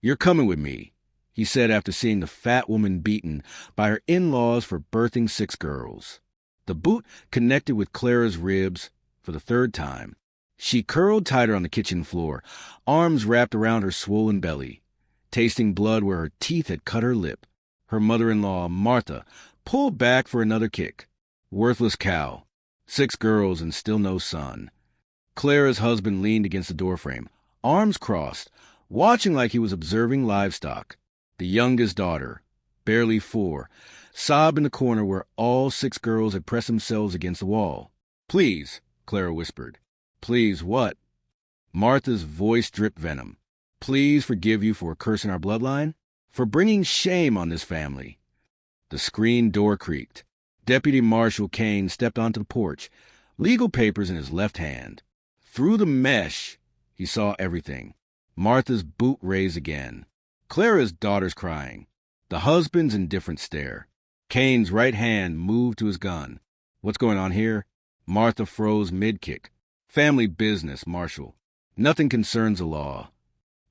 "You're coming with me," he said after seeing the fat woman beaten by her in-laws for birthing 6 girls. The boot connected with Clara's ribs for the 3rd time. She curled tighter on the kitchen floor, arms wrapped around her swollen belly, tasting blood where her teeth had cut her lip. Her mother-in-law, Martha, pulled back for another kick. Worthless cow. 6 girls and still no son. Clara's husband leaned against the doorframe, arms crossed, watching like he was observing livestock. The youngest daughter, barely 4, sobbed in the corner where all 6 girls had pressed themselves against the wall. "Please," Clara whispered. "Please what?" Martha's voice dripped venom. "Please forgive you for cursing our bloodline, for bringing shame on this family." The screen door creaked. Deputy Marshal Kane stepped onto the porch, legal papers in his left hand. Through the mesh, he saw everything. Martha's boot raised again. Clara's daughter's crying. The husband's indifferent stare. Kane's right hand moved to his gun. "What's going on here?" Martha froze mid-kick. "Family business, Marshal. Nothing concerns the law."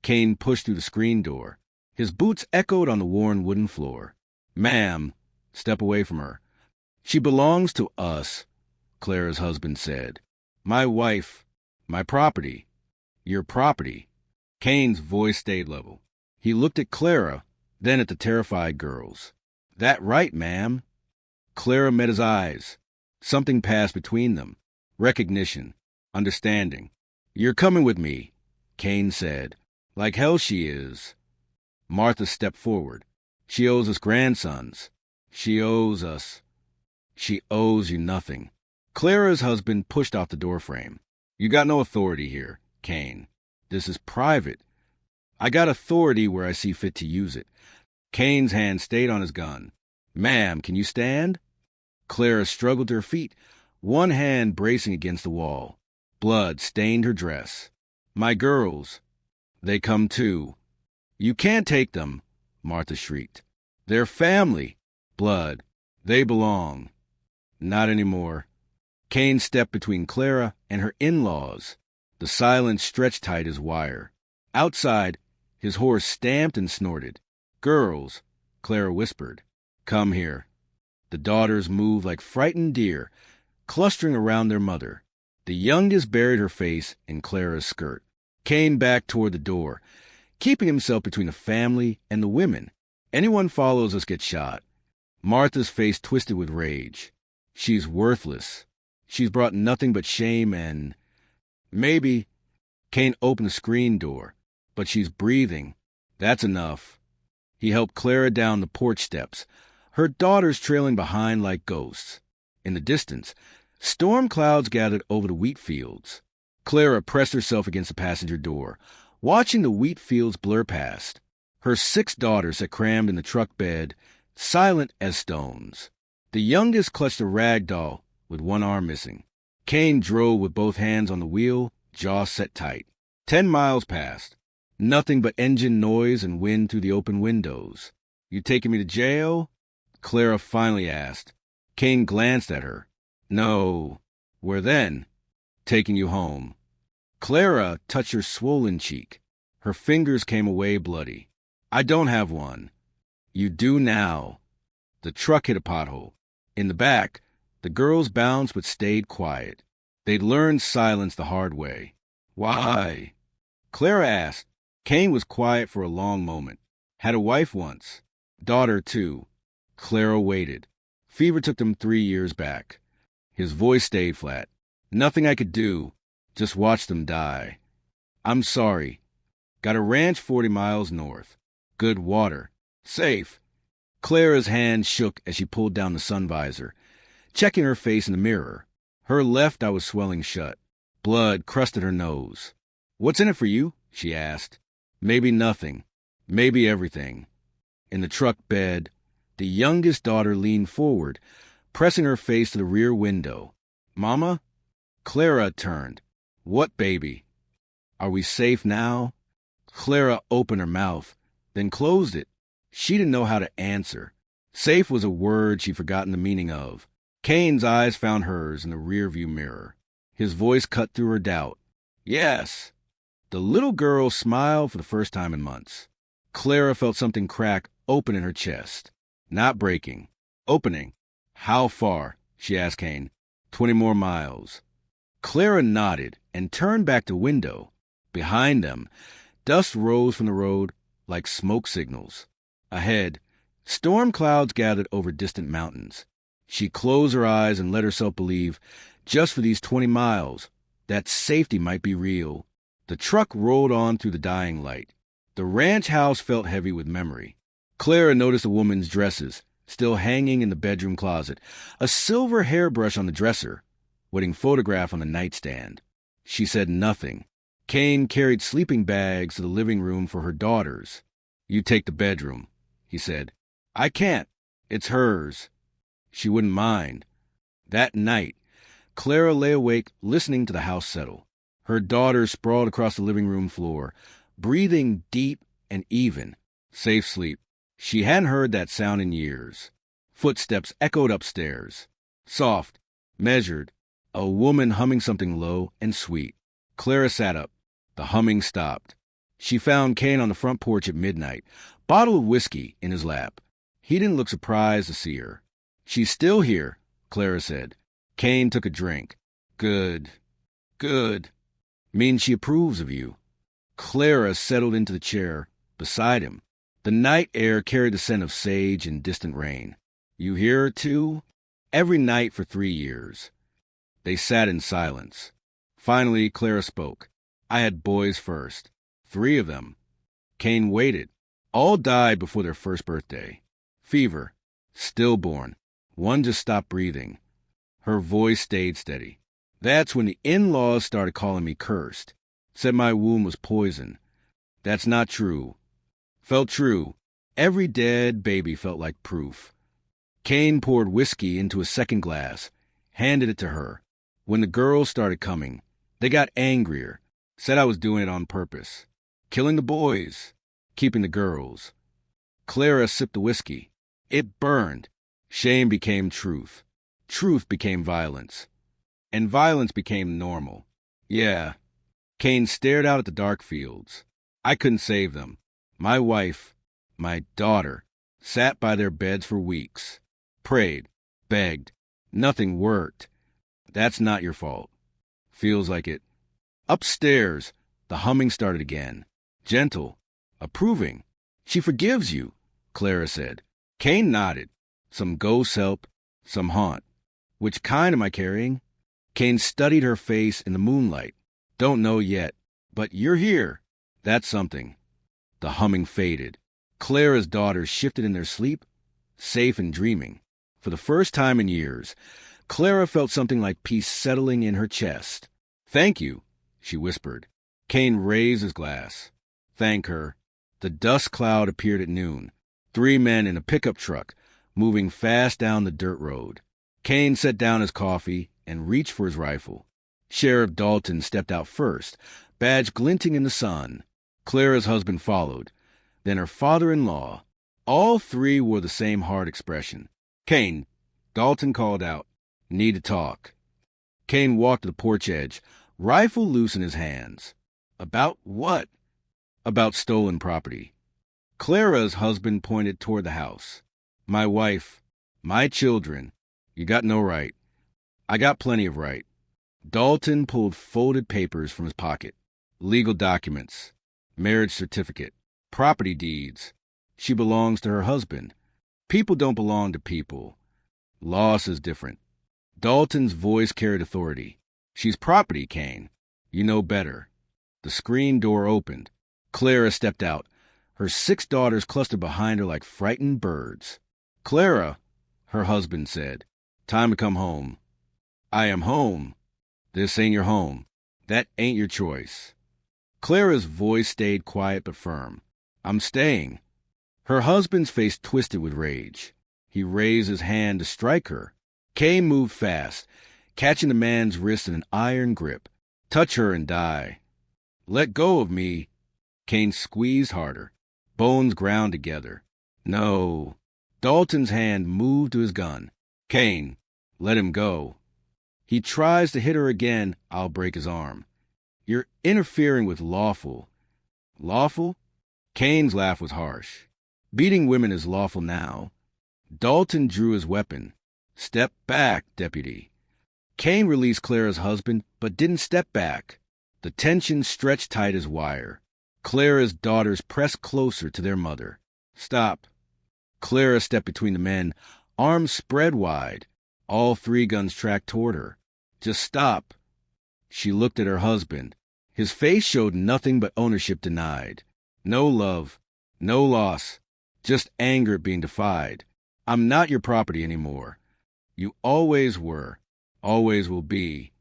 Kane pushed through the screen door. His boots echoed on the worn wooden floor. "Ma'am," step away from her. "She belongs to us," Clara's husband said. "My wife. My property." "Your property." Kane's voice stayed level. He looked at Clara, then at the terrified girls. "That right, ma'am." Clara met his eyes. Something passed between them. Recognition. Understanding. "You're coming with me," Kane said. "Like hell she is." Martha stepped forward. "She owes us grandsons. She owes us." "She owes you nothing." Clara's husband pushed off the doorframe. "You got no authority here, Kane. This is private." "I got authority where I see fit to use it." Kane's hand stayed on his gun. "Ma'am, can you stand?" Clara struggled to her feet, one hand bracing against the wall. Blood stained her dress. "My girls. They come too." "You can't take them," Martha shrieked. "They're family." "Blood. They belong." "Not anymore." Kane stepped between Clara and her in-laws. The silence stretched tight as wire. Outside, his horse stamped and snorted. "Girls," Clara whispered. "Come here." The daughters moved like frightened deer, clustering around their mother. The youngest buried her face in Clara's skirt. Kane backed toward the door, keeping himself between the family and the women. "Anyone follows us gets shot." Martha's face twisted with rage. "She's worthless. She's brought nothing but shame and..." "Maybe." Kane opened the screen door. "But she's breathing. That's enough." He helped Clara down the porch steps, her daughters trailing behind like ghosts. In the distance, storm clouds gathered over the wheat fields. Clara pressed herself against the passenger door, watching the wheat fields blur past. Her 6 daughters sat crammed in the truck bed, silent as stones. The youngest clutched a rag doll with one arm missing. Kane drove with both hands on the wheel, jaw set tight. 10 miles passed. Nothing but engine noise and wind through the open windows. "You taking me to jail?" Clara finally asked. Kane glanced at her. "No." "Where then?" "Taking you home." Clara touched her swollen cheek. Her fingers came away bloody. "I don't have one." "You do now." The truck hit a pothole. In the back, the girls bounced but stayed quiet. They'd learned silence the hard way. "Why?" Clara asked. Kane was quiet for a long moment. "Had a wife once. Daughter, too." Clara waited. Fever took them 3 years back. His voice stayed flat. "Nothing I could do. Just watch them die." "I'm sorry. Got a ranch 40 miles north. Good water. Safe." Clara's hand shook as she pulled down the sun visor, checking her face in the mirror. Her left eye was swelling shut. Blood crusted her nose. "What's in it for you?" she asked. "Maybe nothing. Maybe everything." In the truck bed, the youngest daughter leaned forward, pressing her face to the rear window. "Mama?" Clara turned. "What, baby?" "Are we safe now?" Clara opened her mouth, then closed it. She didn't know how to answer. Safe was a word she'd forgotten the meaning of. Kane's eyes found hers in the rearview mirror. His voice cut through her doubt. "Yes." The little girl smiled for the first time in months. Clara felt something crack open in her chest. Not breaking. Opening. How far? She asked Kane. 20 more miles. Clara nodded and turned back to window. Behind them, dust rose from the road like smoke signals. Ahead, storm clouds gathered over distant mountains. She closed her eyes and let herself believe, just for these 20 miles, that safety might be real. The truck rolled on through the dying light. The ranch house felt heavy with memory. Clara noticed a woman's dresses, still hanging in the bedroom closet, a silver hairbrush on the dresser, wedding photograph on the nightstand. She said nothing. Kane carried sleeping bags to the living room for her daughters. "You take the bedroom," he said. "I can't. It's hers." She wouldn't mind. That night, Clara lay awake listening to the house settle. Her daughters sprawled across the living room floor, breathing deep and even. Safe sleep. She hadn't heard that sound in years. Footsteps echoed upstairs. Soft, measured, a woman humming something low and sweet. Clara sat up. The humming stopped. She found Kane on the front porch at midnight, bottle of whiskey in his lap. He didn't look surprised to see her. "She's still here," Clara said. Kane took a drink. "Good. Good. Means she approves of you." Clara settled into the chair beside him. The night air carried the scent of sage and distant rain. "You hear her, too?" "Every night for 3 years." They sat in silence. Finally, Clara spoke. "I had boys first. 3 of them." Kane waited. All died before their first birthday. Fever. Stillborn. One just stopped breathing. Her voice stayed steady. "That's when the in-laws started calling me cursed. Said my womb was poison. That's not true. Felt true. Every dead baby felt like proof." Kane poured whiskey into a second glass, handed it to her. "When the girls started coming, they got angrier. Said I was doing it on purpose. Killing the boys, keeping the girls." Clara sipped the whiskey. It burned. Shame became truth. Truth became violence. And violence became normal. "Yeah." Kane stared out at the dark fields. "I couldn't save them. My wife, my daughter, sat by their beds for weeks. Prayed, begged. Nothing worked. That's not your fault." "Feels like it." Upstairs, the humming started again. Gentle, approving. "She forgives you," Clara said. Kane nodded. "Some ghosts help, some haunt." "Which kind am I carrying?" Kane studied her face in the moonlight. "Don't know yet, but you're here. That's something." The humming faded. Clara's daughters shifted in their sleep, safe and dreaming. For the first time in years, Clara felt something like peace settling in her chest. "Thank you," she whispered. Kane raised his glass. "Thank her." The dust cloud appeared at noon. 3 men in a pickup truck, moving fast down the dirt road. Kane set down his coffee and reached for his rifle. Sheriff Dalton stepped out first, badge glinting in the sun. Clara's husband followed, then her father-in-law. All 3 wore the same hard expression. "Kane," Dalton called out. "Need to talk." Kane walked to the porch edge, rifle loose in his hands. "About what?" "About stolen property." Clara's husband pointed toward the house. "My wife, my children. You got no right." "I got plenty of right." Dalton pulled folded papers from his pocket. "Legal documents. Marriage certificate. Property deeds. She belongs to her husband. People don't belong to people. Loss is different." Dalton's voice carried authority. "She's property, Kane. You know better." The screen door opened. Clara stepped out. Her 6 daughters clustered behind her like frightened birds. "Clara," her husband said. "Time to come home." "I am home." "This ain't your home. That ain't your choice." Clara's voice stayed quiet but firm. "I'm staying." Her husband's face twisted with rage. He raised his hand to strike her. Kane moved fast, catching the man's wrist in an iron grip. "Touch her and die." "Let go of me." Kane squeezed harder. Bones ground together. "No." Dalton's hand moved to his gun. "Kane, let him go." "He tries to hit her again, I'll break his arm." "You're interfering with lawful." "Lawful?" Kane's laugh was harsh. Beating women is lawful now. Dalton drew his weapon. Step back, deputy. Kane released Clara's husband, but didn't step back. The tension stretched tight as wire. Clara's daughters pressed closer to their mother. Stop. Clara stepped between the men, arms spread wide. All three guns tracked toward her. Just stop. She looked at her husband. His face showed nothing but ownership denied. No love, no loss, just anger at being defied. I'm not your property anymore. You always were, always will be.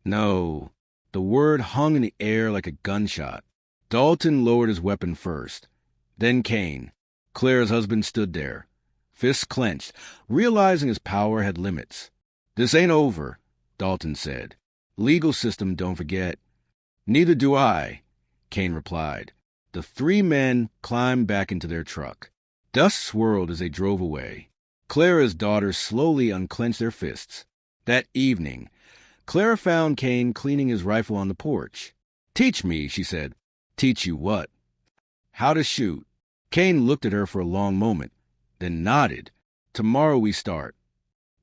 No. The word hung in the air like a gunshot. Dalton lowered his weapon first. Then Kane. Clara's husband stood there, fists clenched, realizing his power had limits. This ain't over, Dalton said. Legal system, don't forget. Neither do I, Kane replied. The three men climbed back into their truck. Dust swirled as they drove away. Clara's daughters slowly unclenched their fists. That evening, Clara found Kane cleaning his rifle on the porch. Teach me, she said. Teach you what? How to shoot. Kane looked at her for a long moment, then nodded. Tomorrow we start.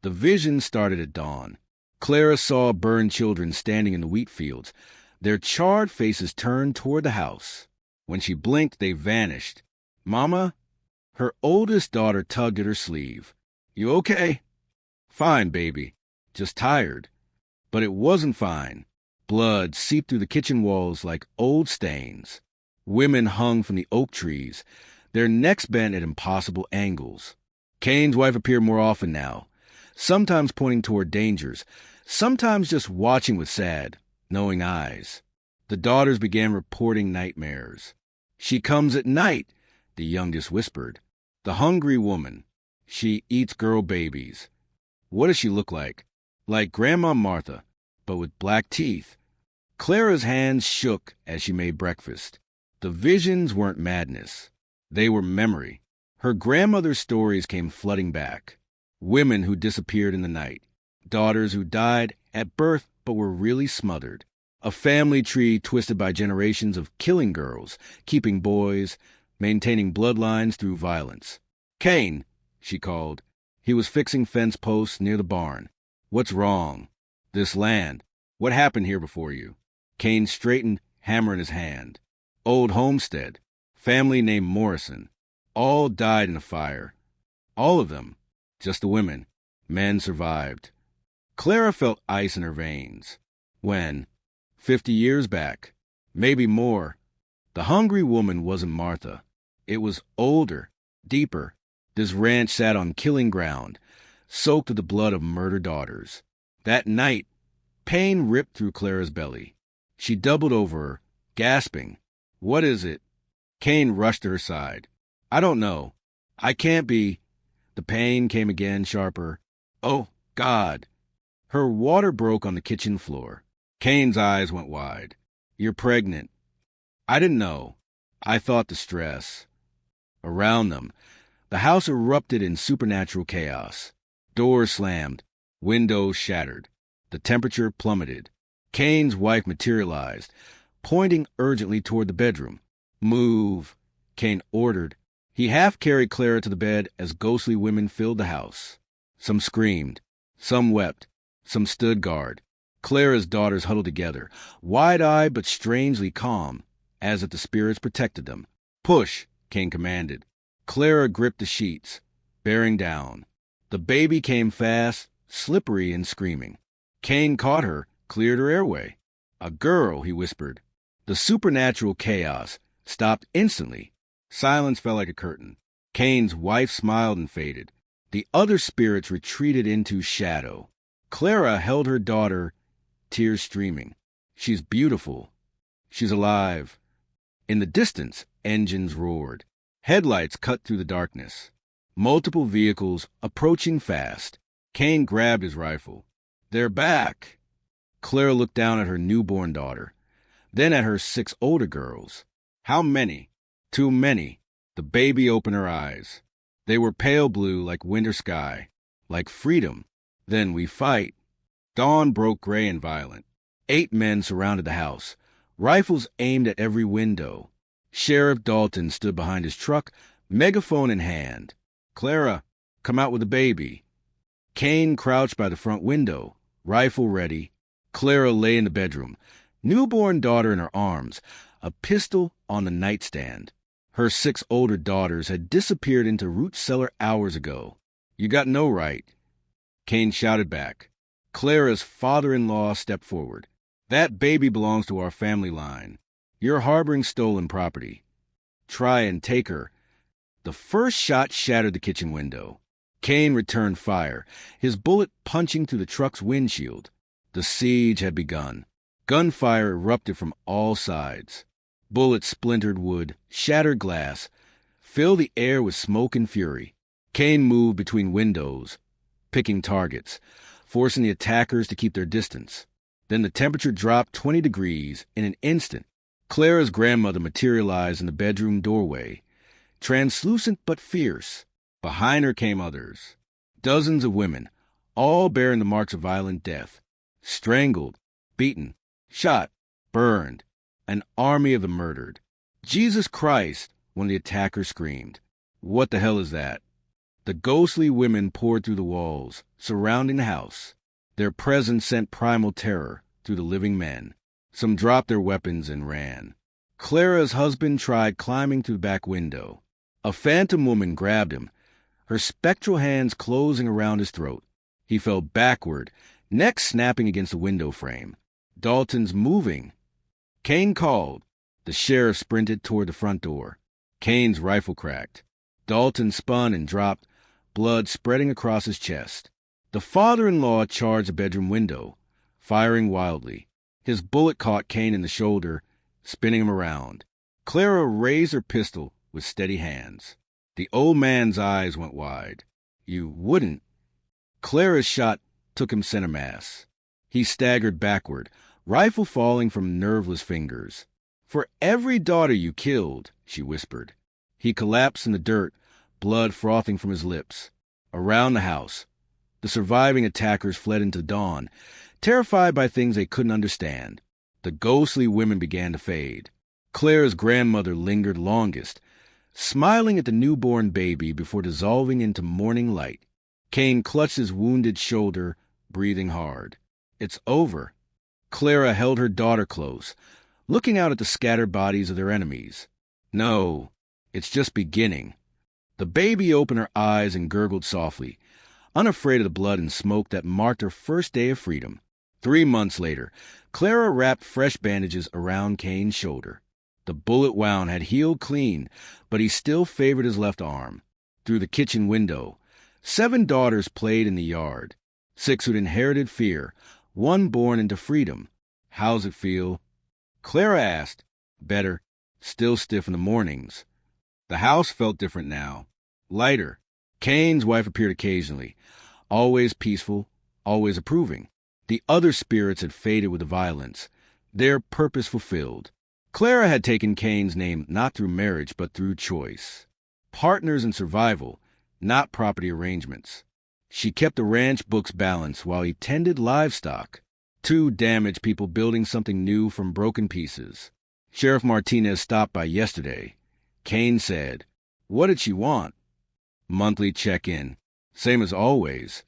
The vision started at dawn. Clara saw burned children standing in the wheat fields, their charred faces turned toward the house. When she blinked, they vanished. Mama? Her oldest daughter tugged at her sleeve. You okay? Fine, baby. Just tired. But it wasn't fine. Blood seeped through the kitchen walls like old stains. Women hung from the oak trees, their necks bent at impossible angles. Kane's wife appeared more often now, sometimes pointing toward dangers, sometimes just watching with sad, knowing eyes. The daughters began reporting nightmares. She comes at night, the youngest whispered. The hungry woman. She eats girl babies. What does she look like? Like Grandma Martha, but with black teeth. Clara's hands shook as she made breakfast. The visions weren't madness. They were memory. Her grandmother's stories came flooding back. Women who disappeared in the night. Daughters who died at birth but were really smothered. A family tree twisted by generations of killing girls, keeping boys, maintaining bloodlines through violence. Kane, she called. He was fixing fence posts near the barn. What's wrong? This land. What happened here before you? Kane straightened, hammer in his hand. Old homestead. Family named Morrison. All died in a fire. All of them. Just the women. Men survived. Clara felt ice in her veins. When? 50 years back. Maybe more. The hungry woman wasn't Martha. It was older, deeper. This ranch sat on killing ground, soaked with the blood of murdered daughters. That night, pain ripped through Clara's belly. She doubled over her, gasping. What is it? Kane rushed to her side. I don't know. I can't be. The pain came again, sharper. Oh, God. Her water broke on the kitchen floor. Kane's eyes went wide. You're pregnant. I didn't know. I thought the stress. Around them, the house erupted in supernatural chaos. Doors slammed. Windows shattered. The temperature plummeted. Kane's wife materialized, pointing urgently toward the bedroom. Move, Kane ordered. He half-carried Clara to the bed as ghostly women filled the house. Some screamed. Some wept. Some stood guard. Clara's daughters huddled together, wide-eyed but strangely calm, as if the spirits protected them. Push, Kane commanded. Clara gripped the sheets, bearing down. The baby came fast, slippery and screaming. Kane caught her, cleared her airway. A girl, he whispered. The supernatural chaos stopped instantly. Silence fell like a curtain. Kane's wife smiled and faded. The other spirits retreated into shadow. Clara held her daughter, tears streaming. She's beautiful. She's alive. In the distance, engines roared. Headlights cut through the darkness. Multiple vehicles approaching fast. Kane grabbed his rifle. They're back. Clara looked down at her newborn daughter, then at her 6 older girls. How many? Too many. The baby opened her eyes. They were pale blue like winter sky, like freedom. Then we fight. Dawn broke gray and violent. 8 men surrounded the house, rifles aimed at every window. Sheriff Dalton stood behind his truck, megaphone in hand. "Clara, come out with the baby." Kane crouched by the front window, rifle ready. Clara lay in the bedroom, newborn daughter in her arms, a pistol on the nightstand. Her 6 older daughters had disappeared into root cellar hours ago. "You got no right." Kane shouted back. Clara's father-in-law stepped forward. "That baby belongs to our family line. You're harboring stolen property. Try and take her." The first shot shattered the kitchen window. Kane returned fire, his bullet punching through the truck's windshield. The siege had begun. Gunfire erupted from all sides. Bullets splintered wood, shattered glass, filled the air with smoke and fury. Kane moved between windows, picking targets, forcing the attackers to keep their distance. Then the temperature dropped 20 degrees in an instant. Clara's grandmother materialized in the bedroom doorway, translucent but fierce. Behind her came others, dozens of women, all bearing the marks of violent death, strangled, beaten, shot, burned, an army of the murdered. "Jesus Christ!" one of the attackers screamed. "What the hell is that?" The ghostly women poured through the walls, surrounding the house. Their presence sent primal terror through the living men. Some dropped their weapons and ran. Clara's husband tried climbing through the back window. A phantom woman grabbed him, her spectral hands closing around his throat. He fell backward, neck snapping against the window frame. "Dalton's moving." Kane called. The sheriff sprinted toward the front door. Kane's rifle cracked. Dalton spun and dropped, blood spreading across his chest. The father-in-law charged the bedroom window, firing wildly. His bullet caught Kane in the shoulder, spinning him around. Clara raised her pistol with steady hands. The old man's eyes went wide. "You wouldn't." Clara's shot took him center mass. He staggered backward, rifle falling from nerveless fingers. "For every daughter you killed," she whispered. He collapsed in the dirt, blood frothing from his lips. Around the house, the surviving attackers fled into dawn, terrified by things they couldn't understand. The ghostly women began to fade. Clara's grandmother lingered longest, smiling at the newborn baby before dissolving into morning light. Kane clutched his wounded shoulder, breathing hard. "It's over." Clara held her daughter close, looking out at the scattered bodies of their enemies. "No, it's just beginning." The baby opened her eyes and gurgled softly, unafraid of the blood and smoke that marked her first day of freedom. 3 months later, Clara wrapped fresh bandages around Kane's shoulder. The bullet wound had healed clean, but he still favored his left arm. Through the kitchen window, 7 daughters played in the yard. 6 who'd inherited fear, 1 born into freedom. "How's it feel?" Clara asked. "Better. Still stiff in the mornings." The house felt different now. Lighter. Kane's wife appeared occasionally, always peaceful, always approving. The other spirits had faded with the violence, their purpose fulfilled. Clara had taken Kane's name not through marriage but through choice. Partners in survival, not property arrangements. She kept the ranch books balanced while he tended livestock. 2 damaged people building something new from broken pieces. Sheriff Martinez stopped by yesterday. Kane said, "What did she want?" "Monthly check-in. Same as always."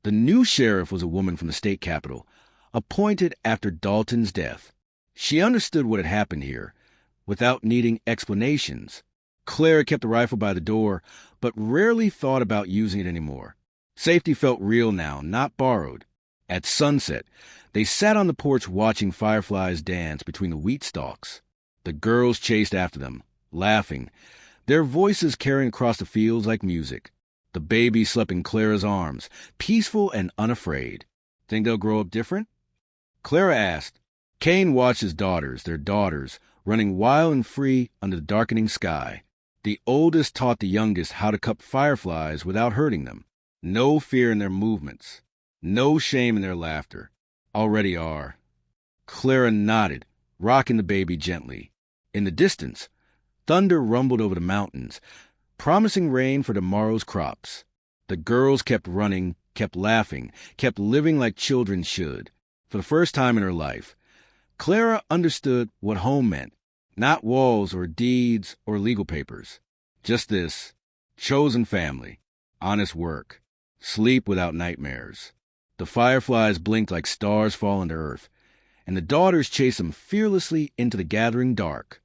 The new sheriff was a woman from the state capital, appointed after Dalton's death. She understood what had happened here, without needing explanations. Clara kept the rifle by the door, but rarely thought about using it anymore. Safety felt real now, not borrowed. At sunset, they sat on the porch watching fireflies dance between the wheat stalks. The girls chased after them, laughing, their voices carrying across the fields like music. The baby slept in Clara's arms, peaceful and unafraid. "Think they'll grow up different?" Clara asked. Kane watched his daughters, their daughters, running wild and free under the darkening sky. The oldest taught the youngest how to cup fireflies without hurting them. No fear in their movements. No shame in their laughter. Already are. Clara nodded, rocking the baby gently. In the distance, thunder rumbled over the mountains, promising rain for tomorrow's crops. The girls kept running, kept laughing, kept living like children should. For the first time in her life, Clara understood what home meant. Not walls or deeds or legal papers. Just this: chosen family, honest work, sleep without nightmares. The fireflies blinked like stars falling to earth, and the daughters chased them fearlessly into the gathering dark.